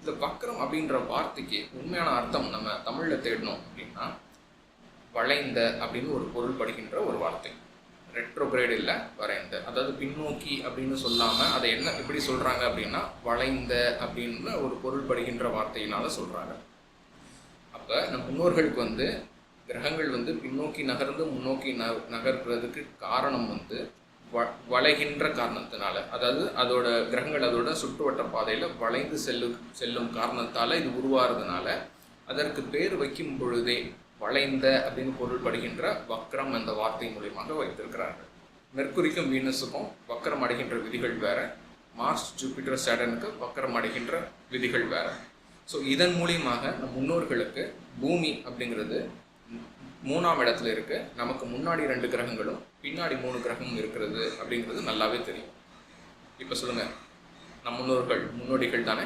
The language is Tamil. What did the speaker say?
இந்த வக்ரம் அப்படின்ற வார்த்தைக்கு உண்மையான அர்த்தம் நம்ம தமிழில் தேடணும் அப்படின்னா வளைந்த அப்படின்னு ஒரு பொருள் படுகின்ற ஒரு வார்த்தை. ரெட்ரோகிரேட் இல்லை, வளைந்த. அதாவது பின்னோக்கி அப்படின்னு சொல்லாமல் அதை என்ன எப்படி சொல்கிறாங்க அப்படின்னா வளைந்த அப்படின்னு ஒரு பொருள் படுகின்ற வார்த்தையினால சொல்கிறாங்க. அப்போ நம் முன்னோர்களுக்கு கிரகங்கள் பின்னோக்கி நகர்ந்து முன்னோக்கி நகர்றதுக்கு காரணம் வளைகின்ற காரணத்தினால, அதாவது அதோட கிரகங்கள் அதோட சுற்றுவட்ட பாதையில் வளைந்து செல்லும் காரணத்தால் இது உருவாகிறதுனால அதற்கு பேர் வைக்கும் பொழுதே வளைந்த அப்படின்னு பொருள் படுகின்ற வக்ரம் என்ற வார்த்தை மூலியமாக வைத்திருக்கிறார்கள். மெர்க்குரிக்கும் வீனஸுக்கும் வக்ரம் அடைகின்ற விதிகள் வேற, மார்ஸ் ஜூபிட்டர் சேட்டனுக்கு வக்ரம் அடைகின்ற விதிகள் வேற. ஸோ இதன் மூலியமாக நம் முன்னோர்களுக்கு பூமி அப்படிங்கிறது 3ஆம் இடத்துல இருக்குது, நமக்கு முன்னாடி 2 கிரகங்களும் பின்னாடி 3 கிரகமும் இருக்கிறது அப்படிங்கிறது நல்லாவே தெரியும். இப்போ சொல்லுங்கள், நம் முன்னோடிகள் தானே?